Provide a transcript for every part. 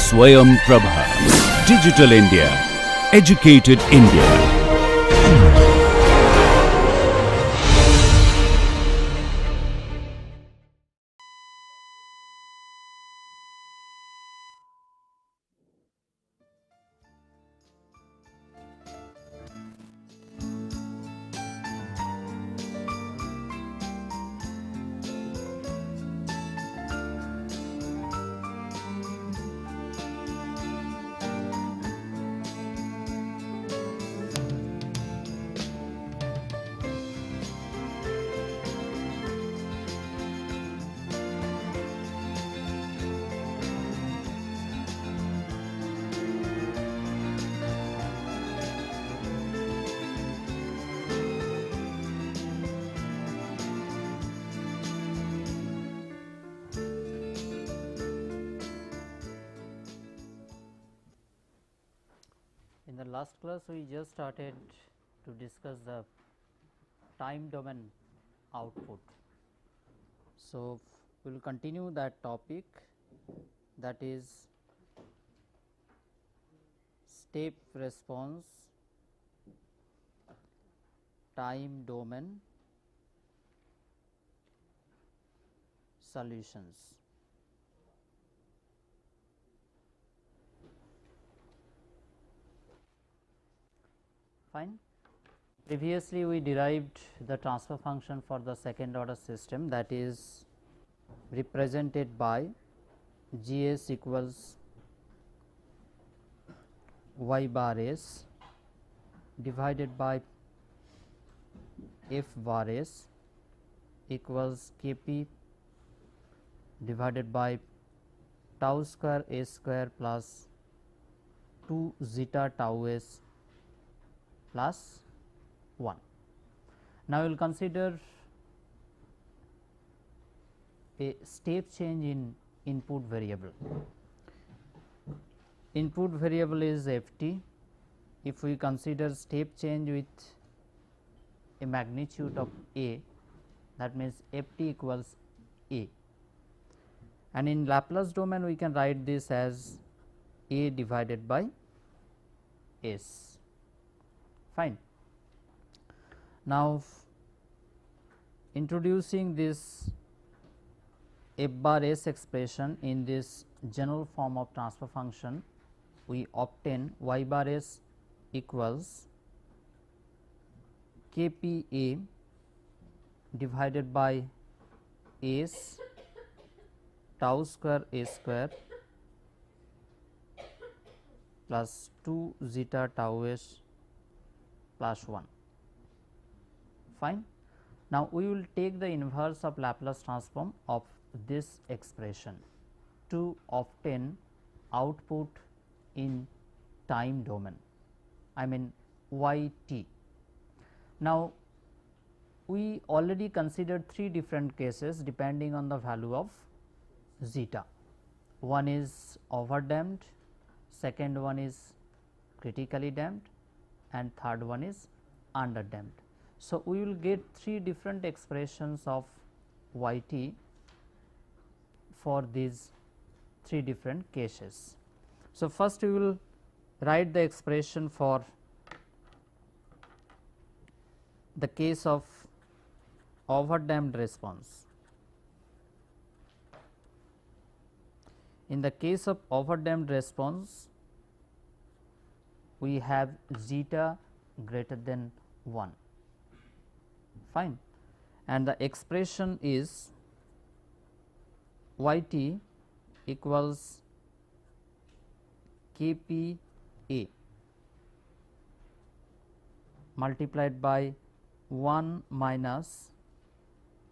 Swayam Prabha. Digital India. Educated India. In the last class, we just started to discuss the time domain output. So, we will continue that topic, that is step response time domain solutions. Fine. Previously, we derived the transfer function for the second order system, that is represented by Gs equals y bar s divided by f bar s equals Kp divided by tau square s square plus 2 zeta tau s plus 1. Now, we will consider a step change in input variable. Input variable is f t. If we consider step change with a magnitude of a, that means f t equals a, and in Laplace domain we can write this as a divided by s. Fine. Now, introducing this f bar s expression in this general form of transfer function, we obtain y bar s equals K P A divided by s tau square s square plus 2 zeta tau s plus 1. Fine. Now, we will take the inverse of Laplace transform of this expression to obtain output in time domain, I mean y t. Now, we already considered 3 different cases depending on the value of zeta. One is overdamped, second one is critically damped, and third one is underdamped. So, we will get 3 different expressions of y t for these 3 different cases. So, first we will write the expression for the case of overdamped response. In the case of overdamped response, we have zeta greater than 1. Fine. And the expression is y t equals K P A multiplied by 1 minus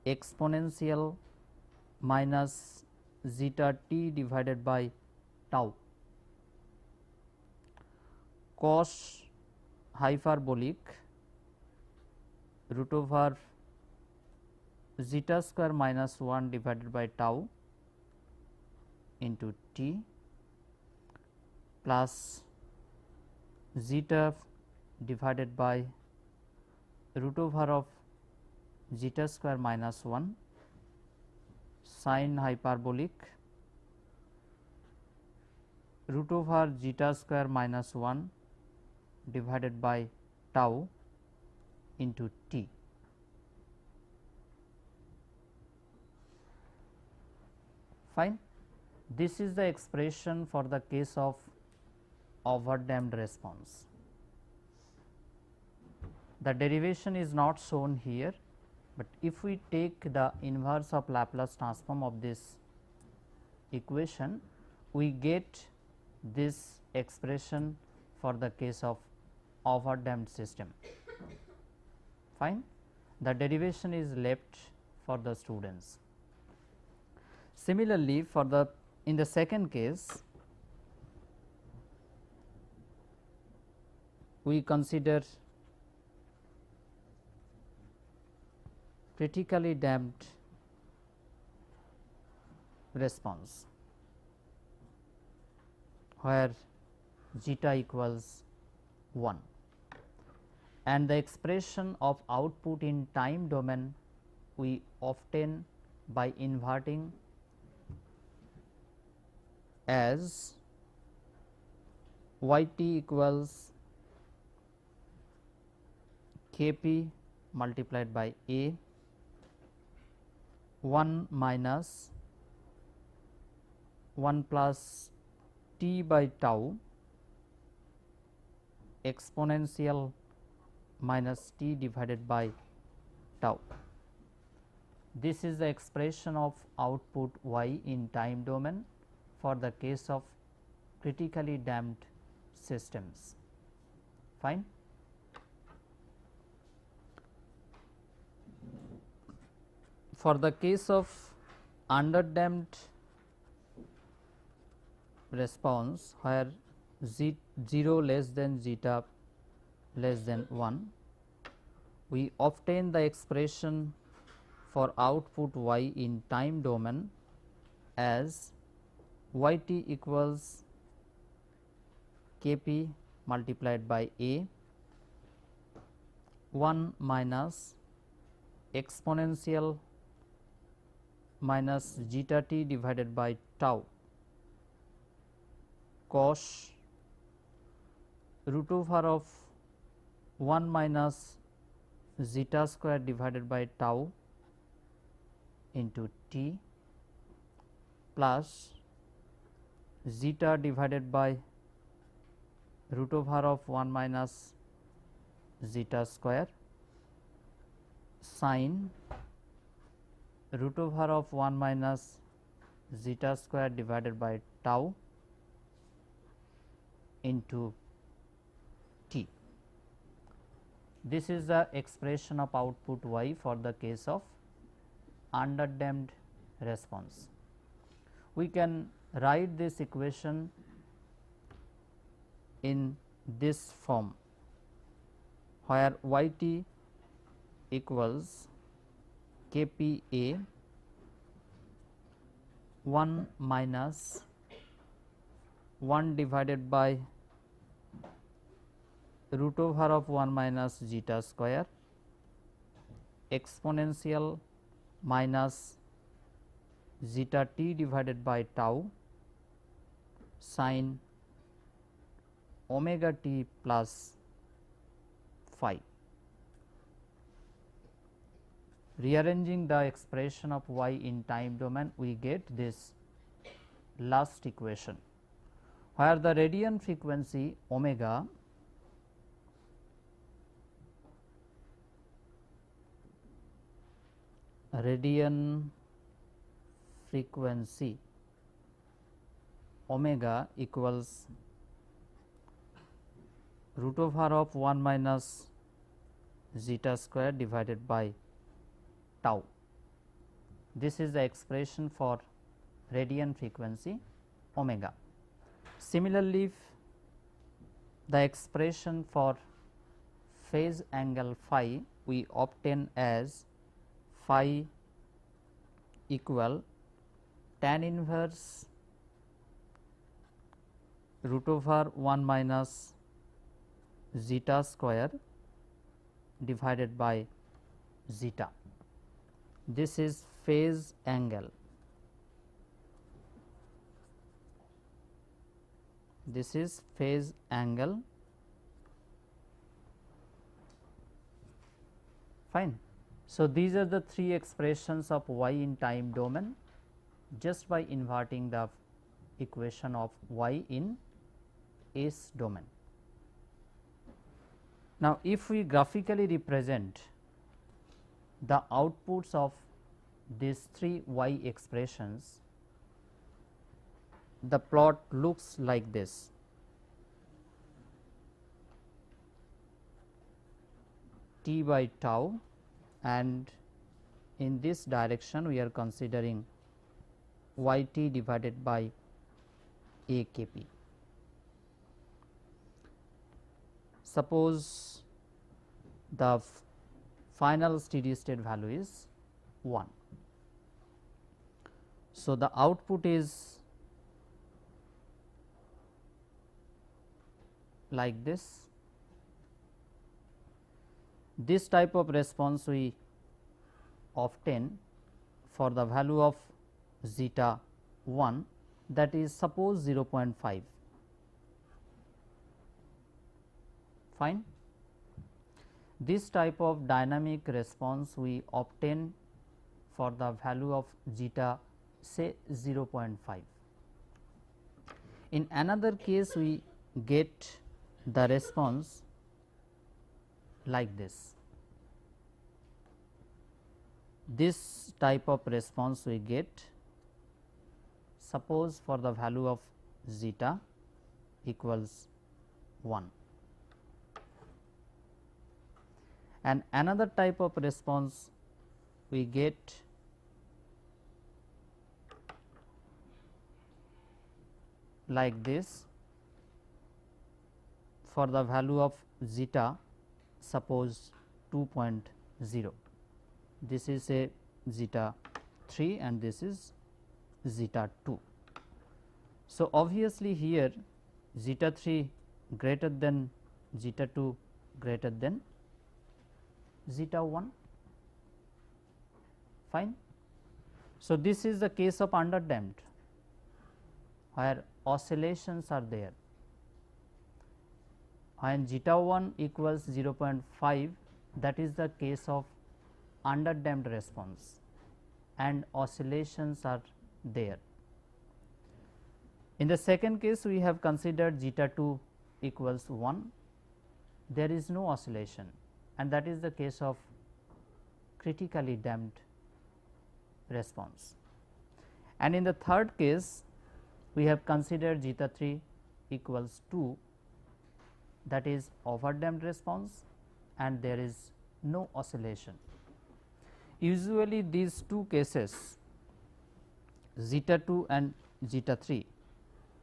exponential minus zeta t divided by tau cos hyperbolic root over zeta square minus 1 divided by tau into t plus zeta divided by root over of zeta square minus 1 sin hyperbolic root over zeta square minus 1 divided by tau into t. Fine. This is the expression for the case of overdamped response. The derivation is not shown here, but if we take the inverse of Laplace transform of this equation, we get this expression for the case of overdamped system. Fine. The derivation is left for the students. Similarly, for the in the second case, we consider critically damped response, where zeta equals 1, and the expression of output in time domain we obtain by inverting as y t equals k p multiplied by a 1 minus 1 plus t by tau exponential minus t divided by tau. This is the expression of output y in time domain for the case of critically damped systems. Fine. For the case of underdamped response, where 0 less than zeta less than 1, we obtain the expression for output y in time domain as y t equals k p multiplied by a 1 minus exponential minus zeta t divided by tau cos root over of 1 minus zeta square divided by tau into t plus zeta divided by root over of 1 minus zeta square sin root over of 1 minus zeta square divided by tau into t. This is the expression of output y for the case of underdamped response. We can write this equation in this form, where y t equals k p a 1 minus 1 divided by root over of 1 minus zeta square exponential minus zeta t divided by tau sin omega t plus phi. Rearranging the expression of y in time domain, we get this last equation, where the radian frequency omega omega equals root over of 1 minus zeta square divided by tau. This is the expression for radian frequency omega. Similarly, the expression for phase angle phi we obtain as phi equal tan inverse root over 1 minus zeta square divided by zeta. This is phase angle. this is phase angle, fine. So, these are the three expressions of y in time domain just by inverting the equation of y in S domain. Now, if we graphically represent the outputs of these three y expressions, the plot looks like this. T by tau, and in this direction we are considering y t divided by a k p. Suppose the final steady state value is 1. So, the output is like this. This type of response we obtain for the value of zeta 1, that is suppose 0.5, fine. This type of dynamic response we obtain for the value of zeta say 0.5. In another case we get the response like this. This type of response we get, suppose for the value of zeta equals 1, and another type of response we get like this for the value of zeta, suppose 2.0. This is a zeta 3 and this is zeta 2. So, obviously, here zeta 3 greater than zeta 2 greater than zeta 1, fine. So, this is the case of underdamped where oscillations are there. When zeta 1 equals 0.5, that is the case of underdamped response and oscillations are there. In the second case, we have considered zeta 2 equals 1, there is no oscillation, and that is the case of critically damped response. And in the third case, we have considered zeta 3 equals 2, that is overdamped response, and there is no oscillation. Usually these two cases, zeta 2 and zeta 3,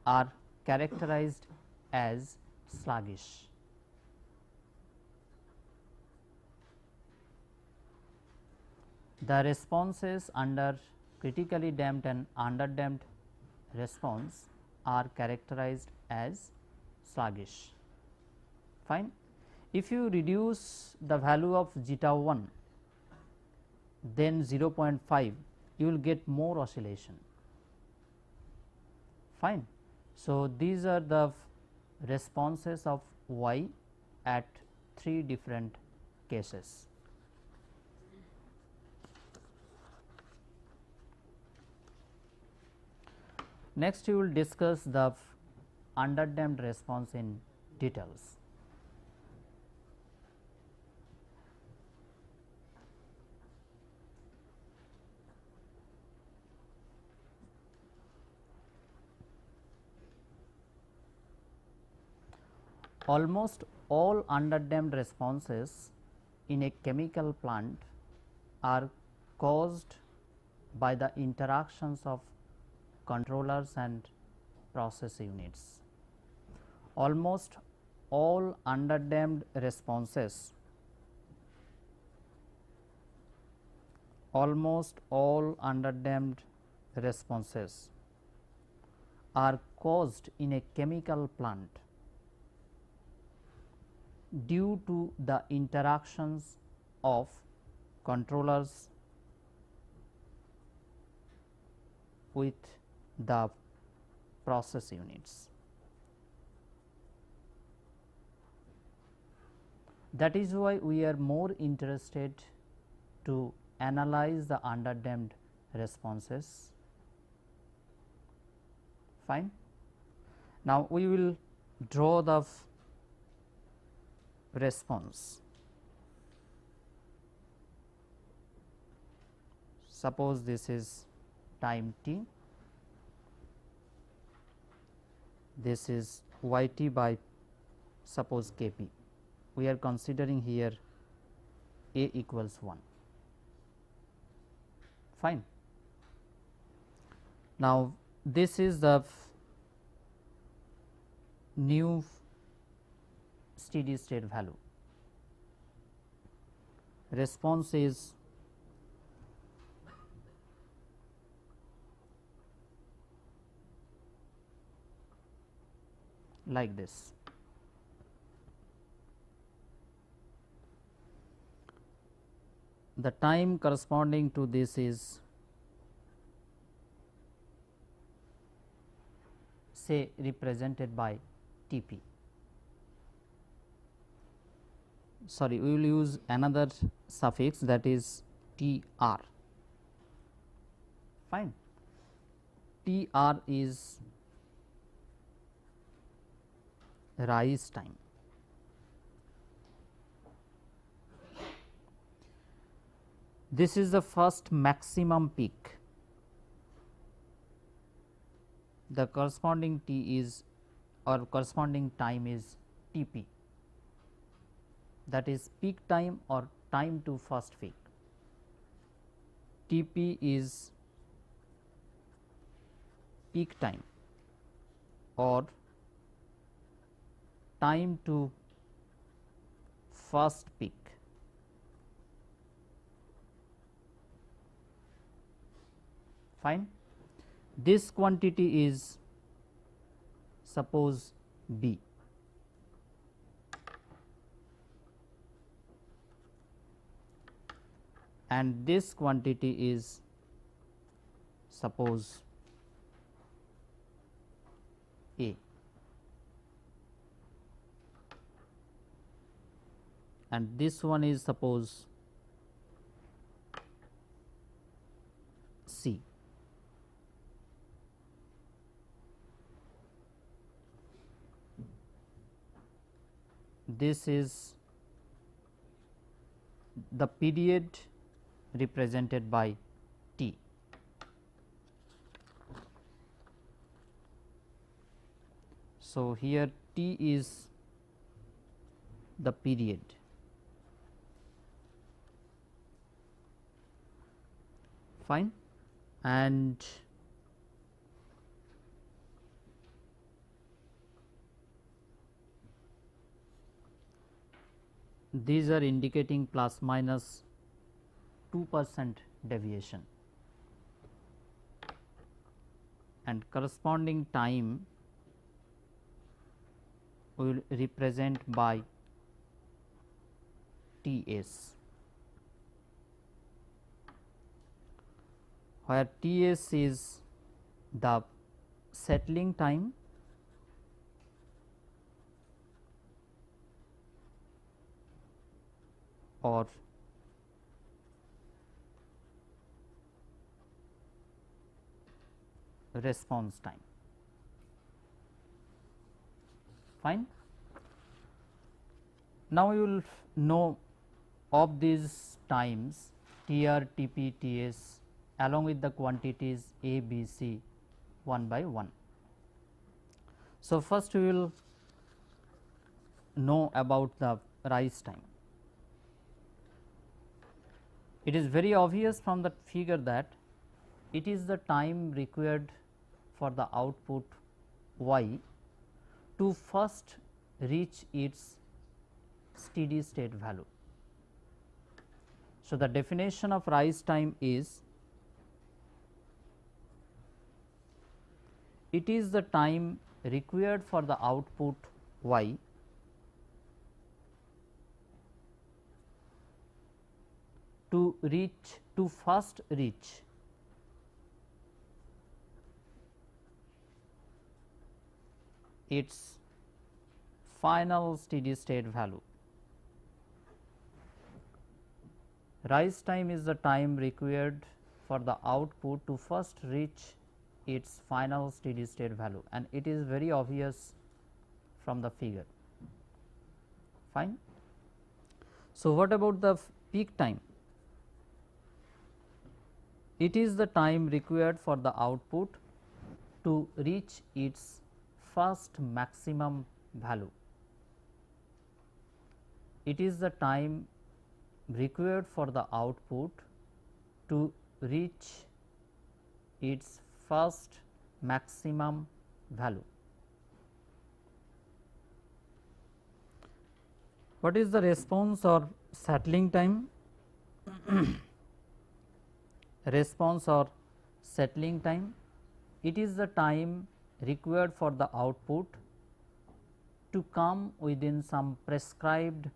are characterized as sluggish. The responses under critically damped and underdamped response are characterized as sluggish, fine. If you reduce the value of zeta 1, then 0.5, you will get more oscillation, fine. So, these are the responses of y at 3 different cases. Next, we will discuss the underdamped response in details. Almost all underdamped responses in a chemical plant are caused by the interactions of controllers and process units. Almost all underdamped responses are caused in a chemical plant due to the interactions of controllers with the process units. That is why we are more interested to analyze the underdamped responses. Fine. Now, we will draw the response. Suppose this is time t, this is y t by suppose k p. We are considering here a equals 1. Fine. Now, this is the new steady state value. Response is like this. The time corresponding to this is, say, represented by T p. Sorry, we will use another suffix, that is T r. Fine. T r is rise time. This is the first maximum peak. The corresponding t is, or corresponding time is T p, that is peak time or time to first peak. T p is peak time or time to first peak. Fine. This quantity is suppose B. And this quantity is suppose A, and this one is suppose C. This is the period represented by T. So, here T is the period. Fine. And these are indicating plus minus 2% deviation, and corresponding time we will represent by T s, where T s is the settling time or response time. Fine. Now, you will know of these times T r, T p, T s along with the quantities A, B, C 1 by 1. So, first we will know about the rise time. It is very obvious from the figure that it is the time required for the output y to first reach its steady state value. So, the definition of rise time is, it is the time required for the output y to first reach its final steady state value. Rise time is the time required for the output to first reach its final steady state value, and it is very obvious from the figure. Fine. So, what about the peak time? It is the time required for the output to reach its first maximum value. It is the time required for the output to reach its first maximum value. What is the response or settling time? Response or settling time, it is the time required for the output to come within some prescribed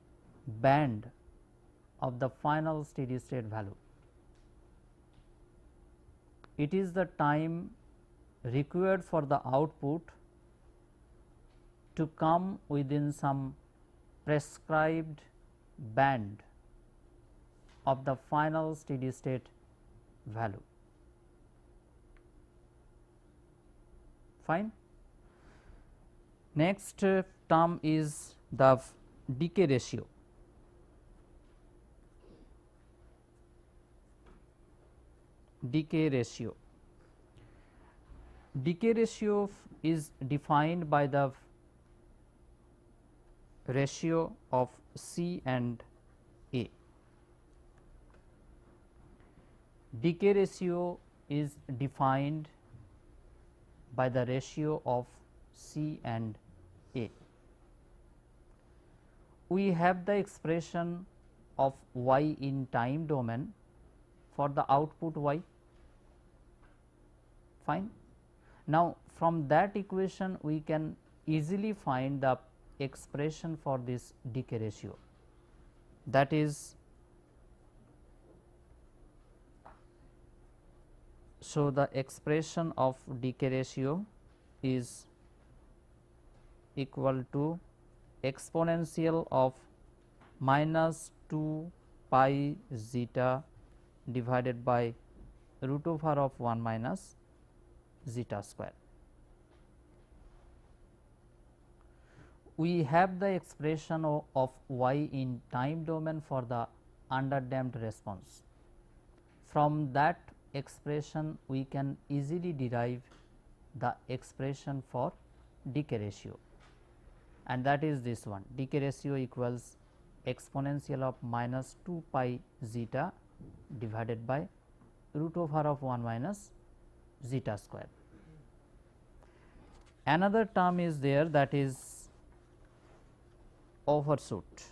band of the final steady state value. It is the time required for the output to come within some prescribed band of the final steady state value. Fine. Next term is the decay ratio. Decay ratio. Decay ratio is defined by the ratio of C and A. Decay ratio is defined by the ratio of C and A. We have the expression of y in time domain for the output y. Fine. Now, from that equation we can easily find the expression for this decay ratio, that is, so the expression of decay ratio is equal to exponential of minus 2 pi zeta divided by root over of 1 minus zeta square. We have the expression of y in time domain for the underdamped response. From that expression we can easily derive the expression for decay ratio, and that is this one. Decay ratio equals exponential of minus 2 pi zeta divided by root over of 1 minus zeta square. Another term is there, that is overshoot.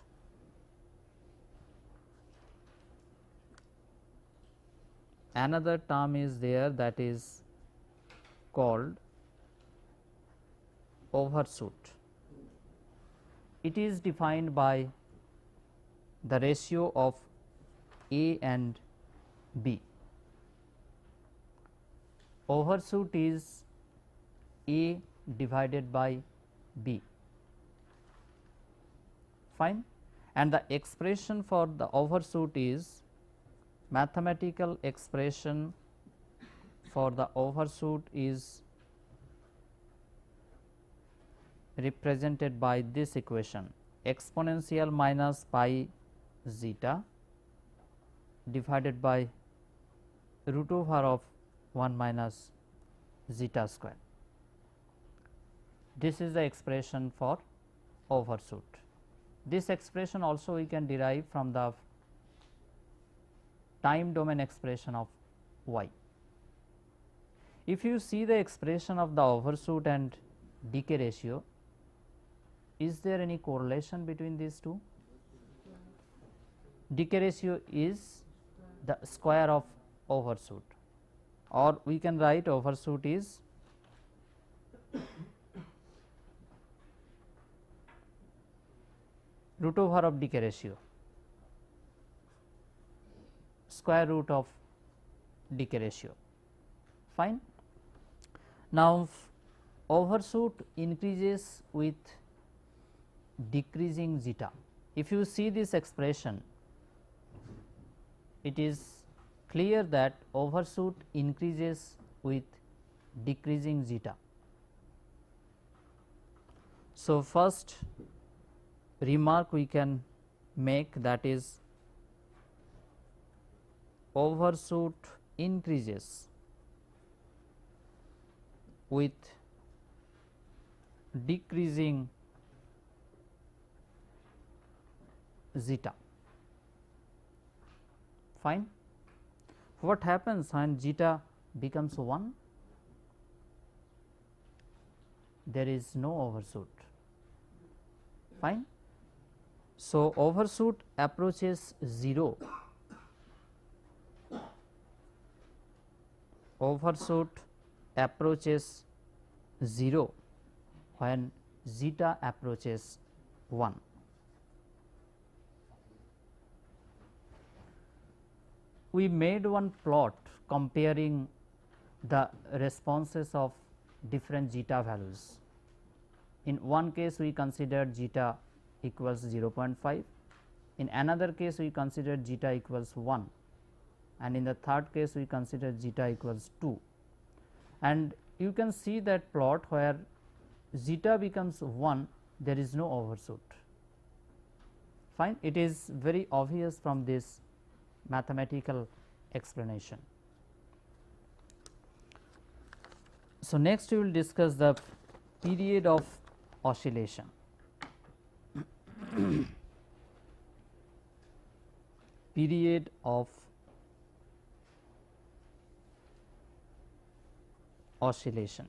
Another term is there, that is called overshoot. It is defined by the ratio of A and B. Overshoot is A divided by B. Fine. And the expression for the overshoot is, mathematical expression for the overshoot is represented by this equation: exponential minus pi zeta divided by root over of 1 minus zeta square. This is the expression for overshoot. This expression also we can derive from the time domain expression of y. If you see the expression of the overshoot and decay ratio, is there any correlation between these two? Decay ratio is the square of overshoot, or we can write overshoot is root over of decay ratio, square root of decay ratio. Fine. Now, overshoot increases with decreasing zeta. If you see this expression, it is clear that overshoot increases with decreasing zeta. So, first remark we can make, that is overshoot increases with decreasing zeta. Fine. What happens when zeta becomes 1? There is no overshoot. Fine. So, overshoot approaches 0. Overshoot approaches 0 when zeta approaches 1. We made one plot comparing the responses of different zeta values. In one case we considered zeta equals 0.5, in another case we considered zeta equals 1, and in the third case we considered zeta equals 2. And you can see that plot where zeta becomes 1, there is no overshoot. Fine. It is very obvious from this mathematical explanation. So, next we will discuss the period of oscillation. Period of oscillation.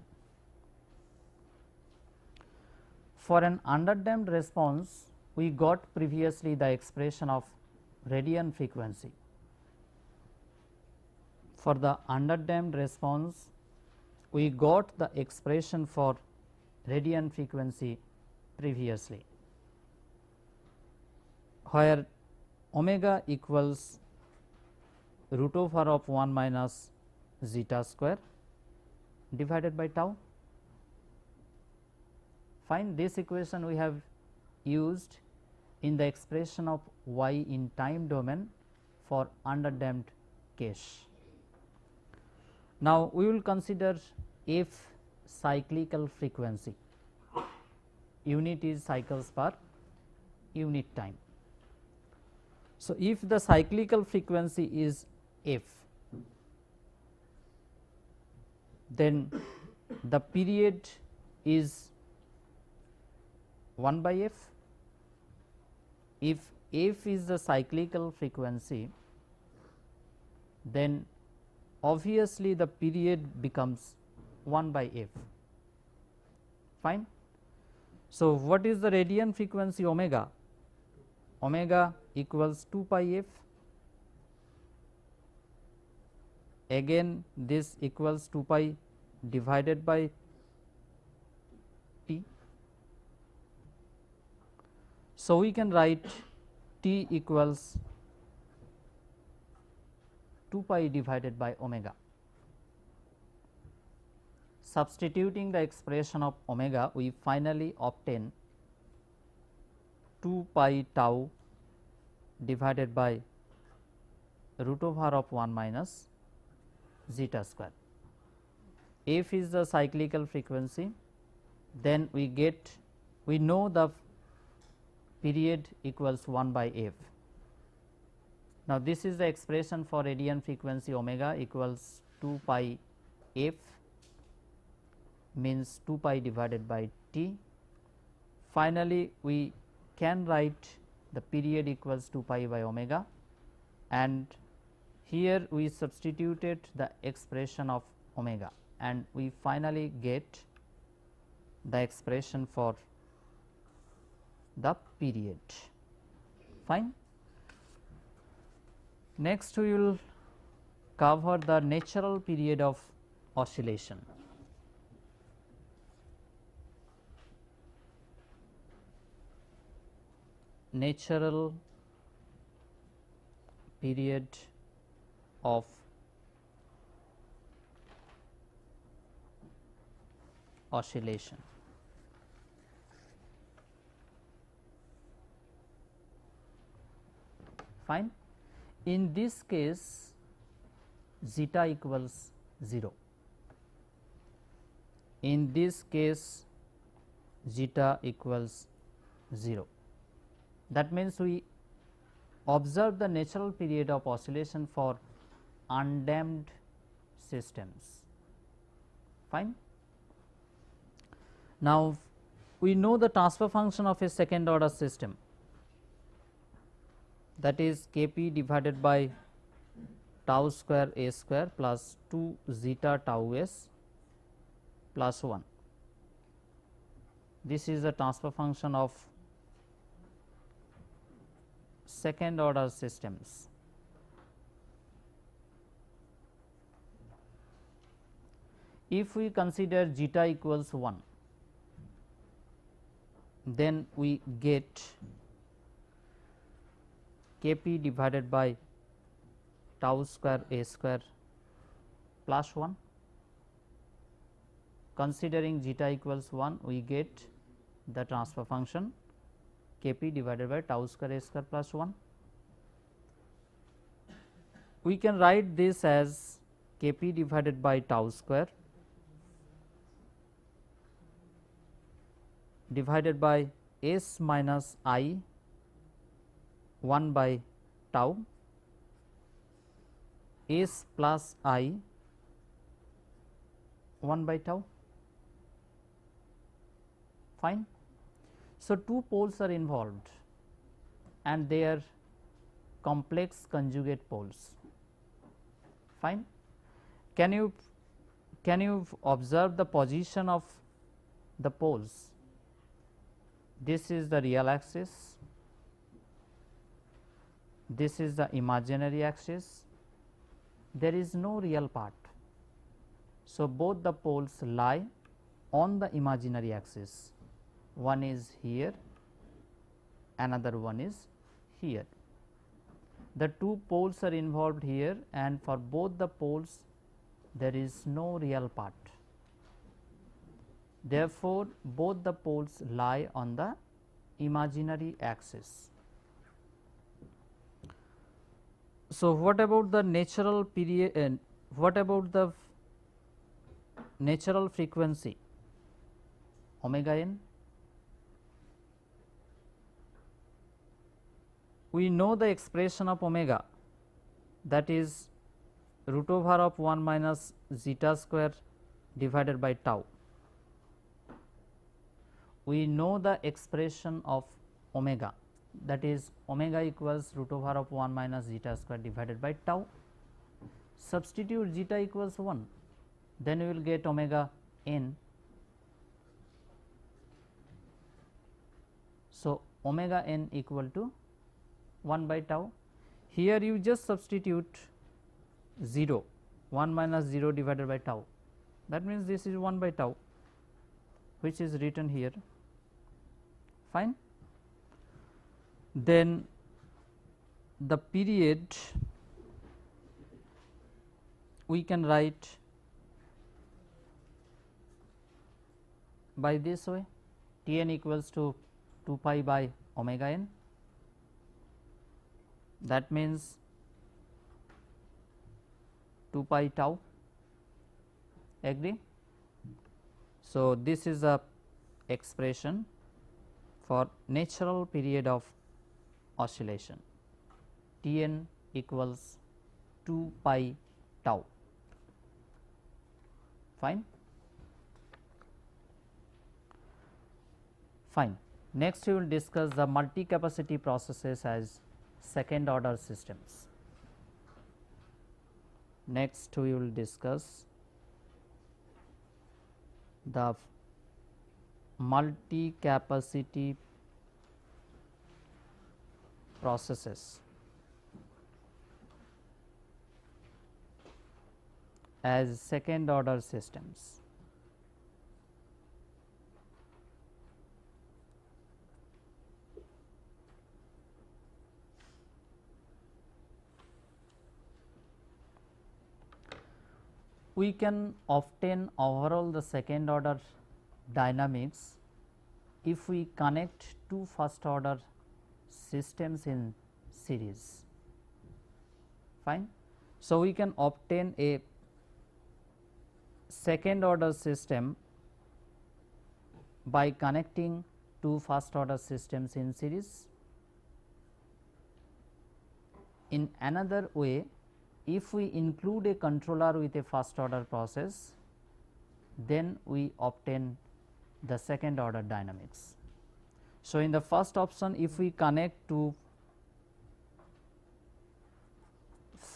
For an underdamped response, we got previously the expression of radian frequency. For the underdamped response, we got the expression for radian frequency previously, where omega equals root over of 1 minus zeta square divided by tau. Fine. This equation we have used in the expression of y in time domain for underdamped case. Now, we will consider f cyclical frequency. Unit is cycles per unit time. So, if the cyclical frequency is f, then the period is 1 by f. If f is the cyclical frequency, then obviously the period becomes 1 by f. Fine. So, what is the radian frequency omega? Omega equals 2 pi f. Again this equals 2 pi divided by t. So, we can write t equals 2 pi divided by omega. Substituting the expression of omega, we finally obtain 2 pi tau divided by root over of 1 minus zeta square. F is the cyclical frequency, then we know the period equals 1 by f. Now, this is the expression for radian frequency omega equals 2 pi f, means 2 pi divided by t. Finally, we can write the period equals 2 pi by omega, and here we substituted the expression of omega, and we finally get the expression for the period. Fine. Next, we will cover the natural period of oscillation. Natural period of oscillation. Fine. in this case zeta equals 0. In this case zeta equals 0. That means, we observe the natural period of oscillation for undamped systems. Fine. Now, we know the transfer function of a second order system, that is K p divided by tau square A square plus 2 zeta tau s plus 1. This is the transfer function of second order systems. If we consider zeta equals 1, then we get K p divided by tau square A square plus 1. Considering zeta equals 1, we get the transfer function K p divided by tau square A square plus 1. We can write this as K p divided by tau square divided by s minus I 1 by tau s plus I 1 by tau. Fine. So, two poles are involved and they are complex conjugate poles. Fine. Can you observe the position of the poles? This is the real axis, this is the imaginary axis, there is no real part. So, both the poles lie on the imaginary axis, one is here, another one is here. The two poles are involved here, and for both the poles there is no real part. Therefore, both the poles lie on the imaginary axis. So, what about the natural period what about the natural frequency omega n? We know the expression of omega, that is root over of 1 minus zeta square divided by tau. We know the expression of omega, that is omega equals root over of 1 minus zeta square divided by tau. Substitute zeta equals 1, then we will get omega n. So, omega n equal to 1 by tau. Here you just substitute 0, 1 minus 0 divided by tau, that means this is 1 by tau, which is written here. Fine. Then the period we can write by this way, T n equals to 2 pi by omega n, that means 2 pi tau. Agree? So, this is a expression for natural period of oscillation, T n equals 2 pi tau. Fine. Fine. Next we will discuss the multi capacity processes as second order systems. Next we will discuss the multi capacity processes as second order systems. We can obtain overall the second order dynamics if we connect two first order systems in series. fine. So, we can obtain a second order system by connecting two first order systems in series. In another way, if we include a controller with a first order process, then we obtain the second order dynamics. So, in the first option, if we connect to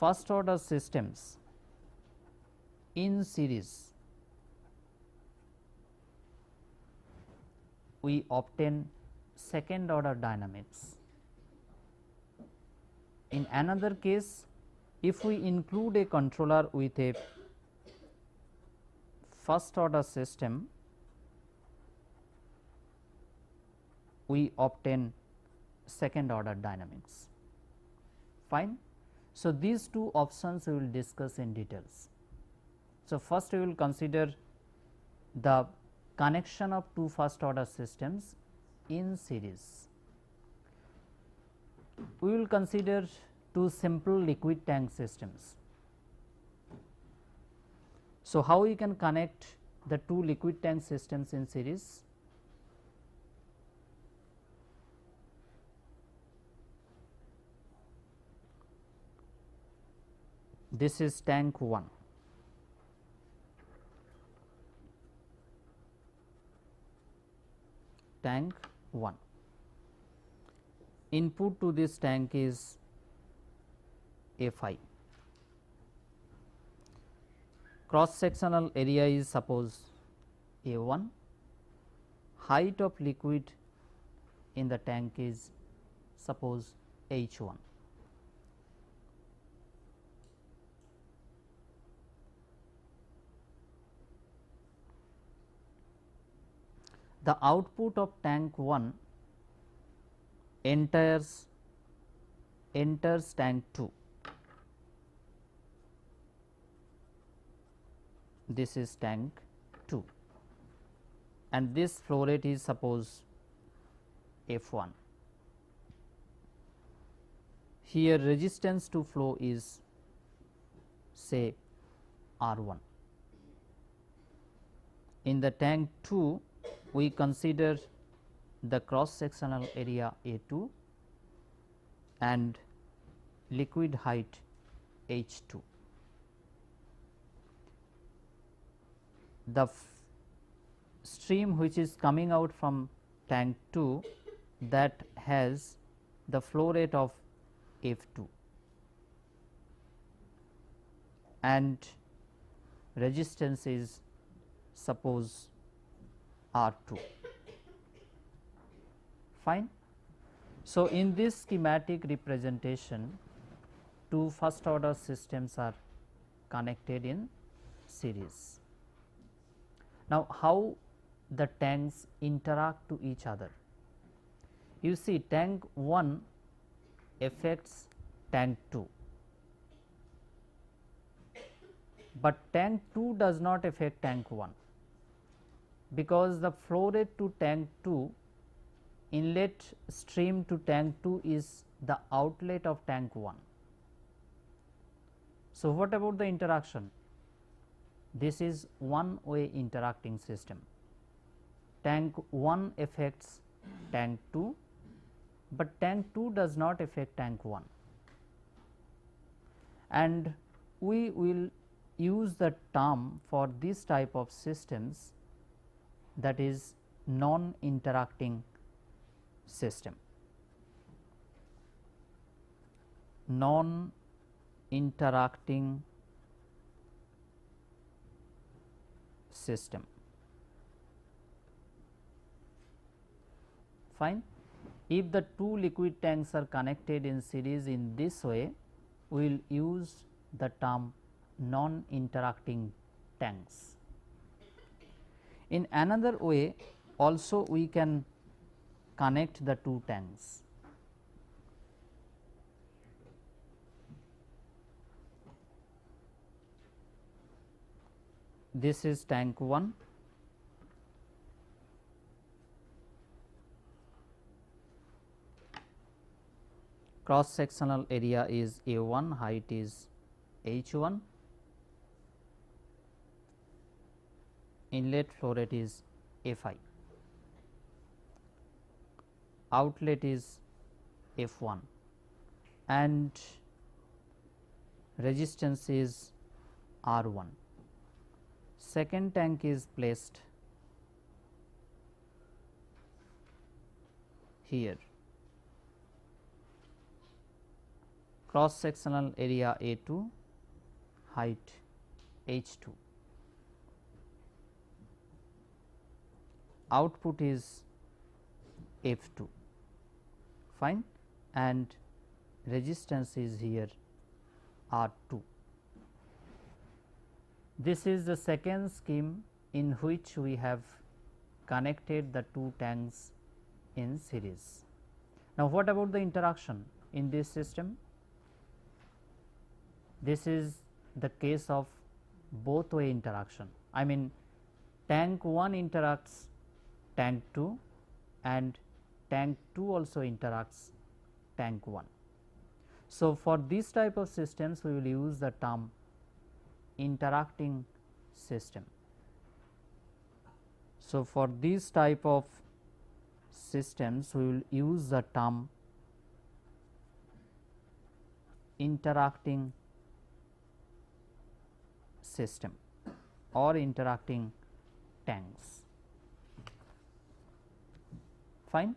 first order systems in series, we obtain second order dynamics. In another case, if we include a controller with a first order system, we obtain second order dynamics. Fine. So, these two options we will discuss in details. So, first we will consider the connection of two first order systems in series. We will consider two simple liquid tank systems. So, how we can connect the two liquid tank systems in series? This is tank 1. Tank 1. Input to this tank is Fi. Cross sectional area is suppose A1. Height of liquid in the tank is suppose H1. The output of tank 1 enters tank 2. This is tank 2 and this flow rate is suppose F1. Here resistance to flow is say R1. In the tank 2, we consider the cross sectional area A2 and liquid height H2. The stream which is coming out from tank 2, that has the flow rate of F2 and resistance is suppose R2. Fine. So, in this schematic representation, two first order systems are connected in series. Now, how the tanks interact to each other? You see, tank 1 affects tank 2, but tank 2 does not affect tank 1, because the flow rate to tank 2, inlet stream to tank 2 is the outlet of tank 1. So, what about the interaction? This is one way interacting system. Tank 1 affects tank 2, but tank 2 does not affect tank 1, and we will use the term for this type of systems, that is non-interacting system. Non-interacting system. Fine. If the two liquid tanks are connected in series in this way, we will use the term non-interacting tanks. In another way also we can connect the two tanks. This is tank 1, cross sectional area is A1, height is H1, inlet flow rate is Fi, outlet is F1 and resistance is R1. Second tank is placed here, cross sectional area A2, height H2, output is F2, fine, and resistance is here R2. This is the second scheme in which we have connected the two tanks in series. Now, what about the interaction in this system? This is the case of both way interaction. I mean, tank 1 interacts tank 2 and tank 2 also interacts tank 1. So, for this type of systems we will use the term interacting system. So, for this type of systems we will use the term interacting system or interacting tanks, fine.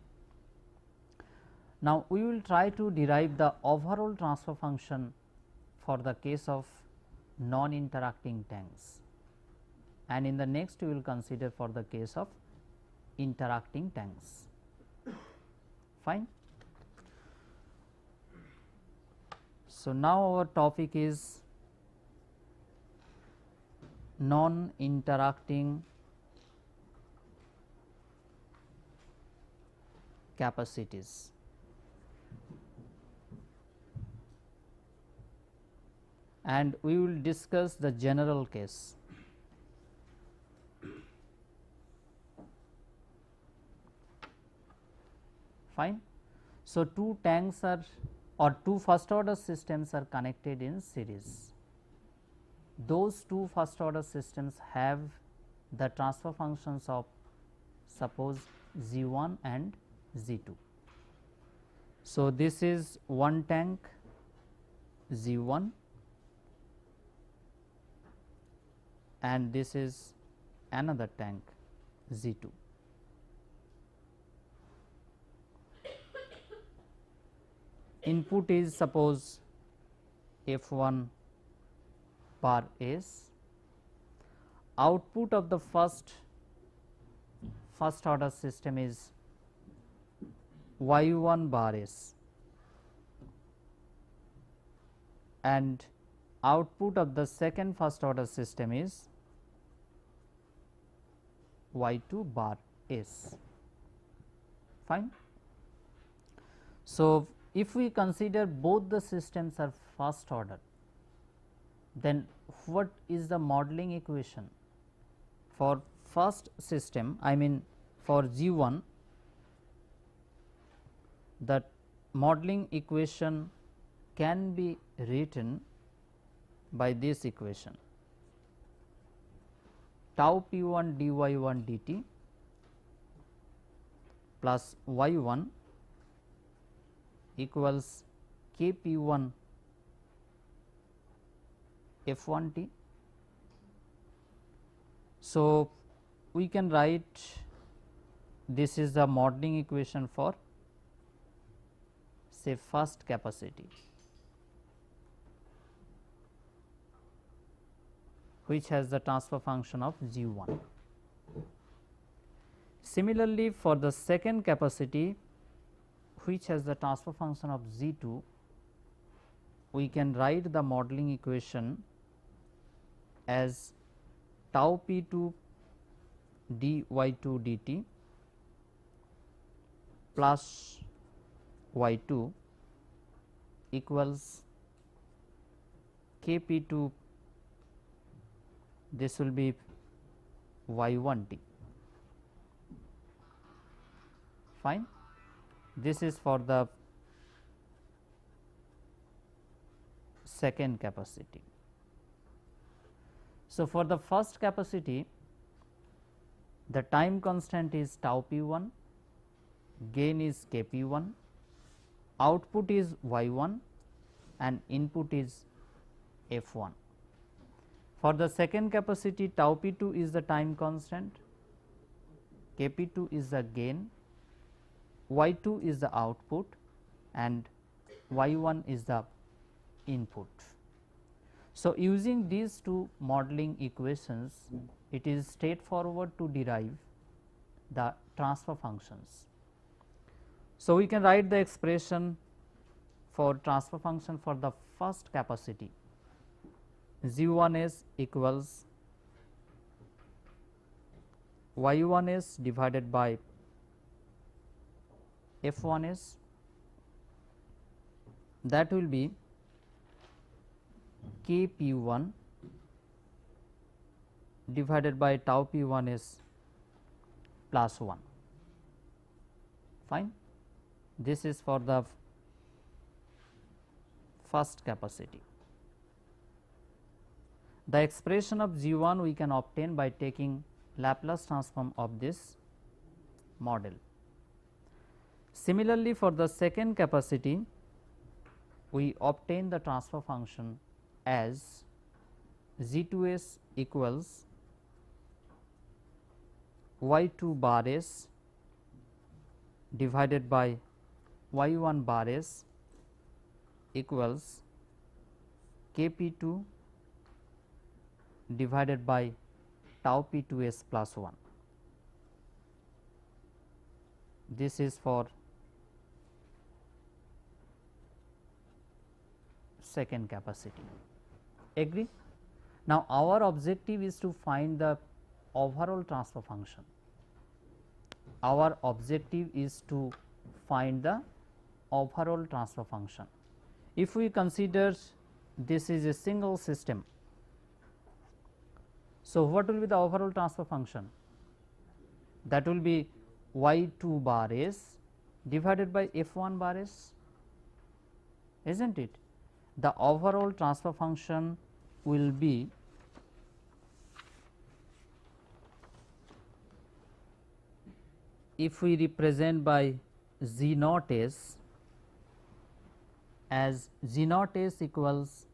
Now, we will try to derive the overall transfer function for the case of non-interacting tanks, and in the next we will consider for the case of interacting tanks, fine. So, now our topic is non-interacting capacities. And we will discuss the general case. Fine. So, two tanks are or two first order systems are connected in series. Those two first order systems have the transfer functions of suppose Z1 and Z2. So, this is one tank Z1 and this is another tank Z2. Input is suppose F1 bar S, output of the first order system is Y1 bar S and output of the second first order system is Y2 bar S, fine. So, if we consider both the systems are first order, then what is the modeling equation for first system? I mean for G1, the modeling equation can be written by this equation: tau p1 dy1 dt plus y1 equals k p1 f1 t. So, we can write this is the modeling equation for say first capacity, which has the transfer function of G1. Similarly, for the second capacity, which has the transfer function of Z2, we can write the modeling equation as tau p2 dy2 dt plus y2 equals k p2, this will be y1 t, fine. This is for the second capacity. So, for the first capacity, the time constant is tau p 1, gain is k p 1, output is y 1 and input is f 1. For the second capacity, tau p 2 is the time constant, k p 2 is the gain, y 2 is the output and y 1 is the input. So, using these two modeling equations, it is straightforward to derive the transfer functions. So, we can write the expression for transfer function for the first capacity, Z1s equals Y1s divided by F1s, that will be k p 1 divided by tau p 1 is plus 1. Fine. This is for the first capacity. The expression of G1 we can obtain by taking Laplace transform of this model. Similarly, for the second capacity, we obtain the transfer function as Z2s equals Y2 bar s divided by Y1 bar s equals Kp2 divided by tau p2s plus 1. This is for second capacity. Agree? Now, our objective is to find the overall transfer function. Our objective is to find the overall transfer function. If we consider this is a single system, so what will be the overall transfer function? That will be y2 bar s divided by f1 bar s, isn't it? The overall transfer function will be if we represent by z naught s as z naught s equals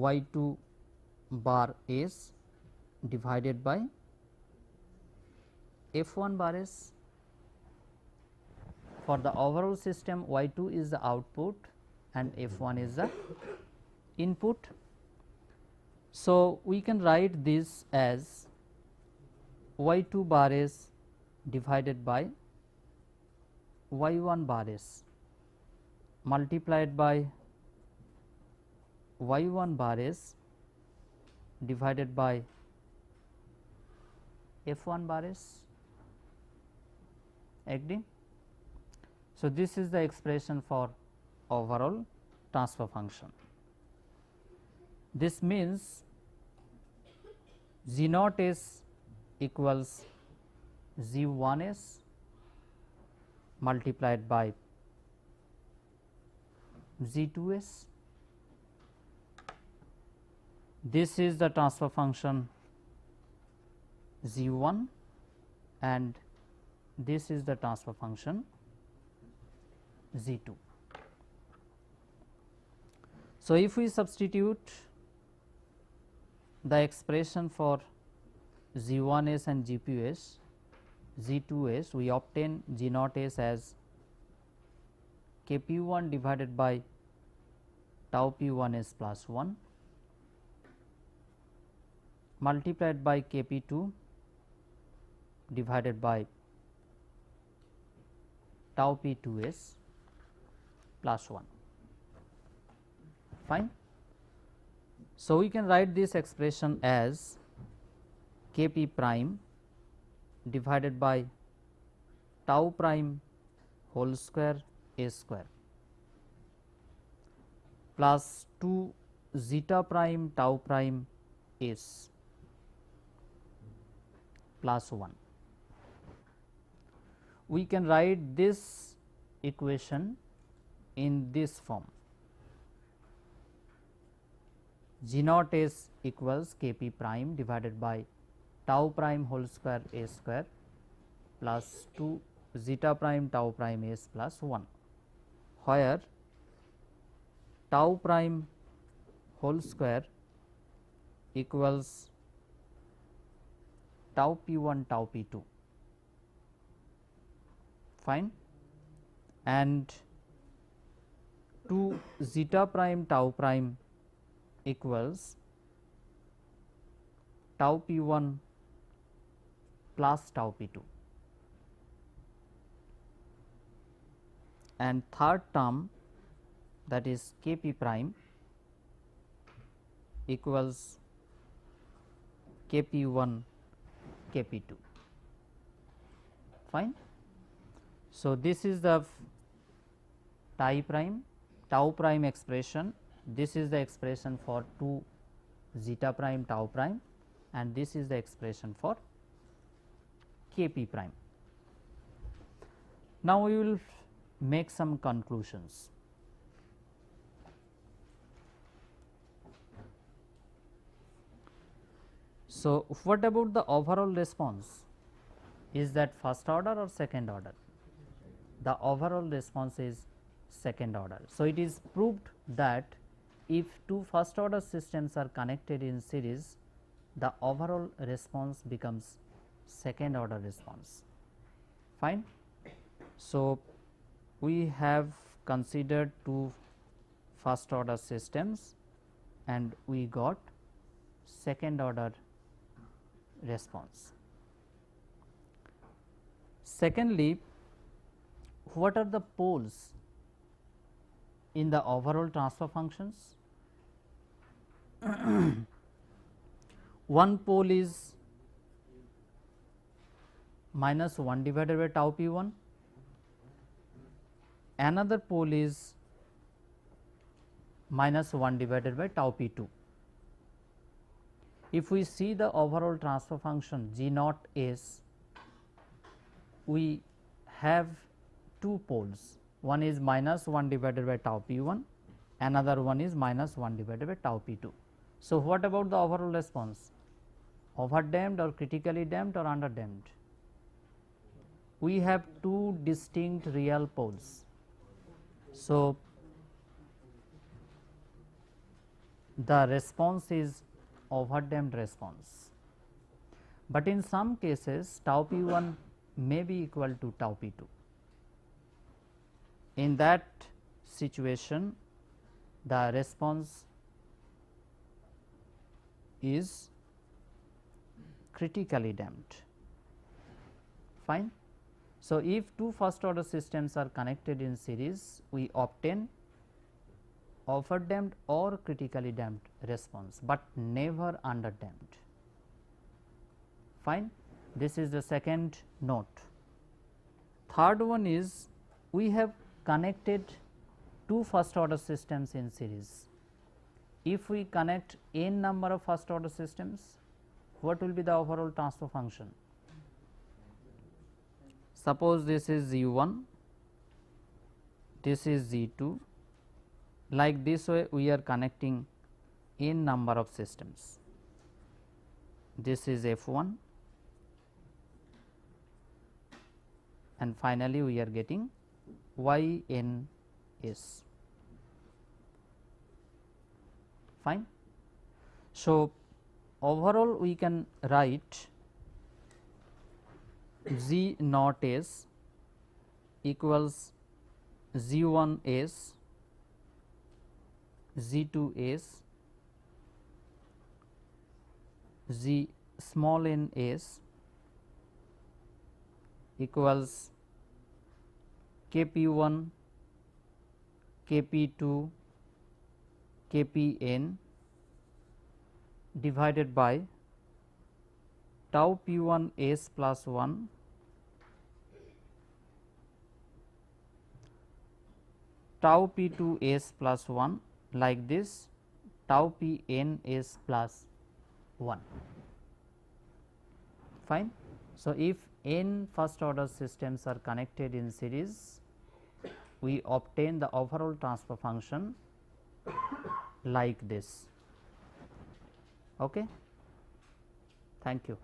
y2 bar s divided by f1 bar s. For the overall system, y2 is the output and f1 is the input. So, we can write this as y2 bar s divided by y1 bar s multiplied by y1 bar s divided by f1 bar s. Agree? So, this is the expression for overall transfer function. This means Z naught s equals Z1 s multiplied by Z2 s. This is the transfer function Z1 and this is the transfer function Z2. So, if we substitute the expression for Z1s and GPs, Z2s, we obtain G naught s as Kp1 divided by tau p1s plus 1 multiplied by Kp2 divided by tau p2s plus 1. Fine. So, we can write this expression as Kp prime divided by tau prime whole square a square plus 2 zeta prime tau prime s plus 1. We can write this equation in this form. G naught s equals K p prime divided by tau prime whole square a square plus 2 zeta prime tau prime s plus 1, where tau prime whole square equals tau p 1 tau p 2, fine, and 2 zeta prime tau prime equals tau p 1 plus tau p 2, and third term, that is K p prime, equals K p 1 K p 2, fine. So, this is the tau prime expression, this is the expression for 2 zeta prime tau prime, and this is the expression for K p prime. Now, we will make some conclusions. So, what about the overall response? Is that first order or second order? The overall response is second order. So, it is proved that if two first order systems are connected in series, the overall response becomes second order response, fine. So, we have considered two first order systems and we got second order response. Secondly, what are the poles in the overall transfer functions? One pole is minus 1 divided by tau p 1, another pole is minus 1 divided by tau p 2. If we see the overall transfer function G naught s, we have two poles, one is minus 1 divided by tau p 1, another one is minus 1 divided by tau p 2. So, what about the overall response? Overdamped or critically damped or underdamped? We have two distinct real poles. So, the response is overdamped response, but in some cases tau p 1 may be equal to tau p 2. In that situation, the response is critically damped, fine. So, if two first order systems are connected in series, we obtain overdamped or critically damped response, but never underdamped, fine. This is the second note. Third one is, we have connected two first order systems in series. If we connect n number of first order systems, what will be the overall transfer function? Suppose this is Z1, this is Z2, like this way we are connecting n number of systems. This is F1 and finally, we are getting YNS, fine. So, overall we can write Z naught S equals Z1 S, Z2 S, Z small n S equals Kp1, Kp2, Kpn divided by tau p1 s plus 1 tau p2 s plus 1, like this tau pn s plus 1, fine. So, if n first order systems are connected in series, we obtain the overall transfer function like this. Okay. Thank you.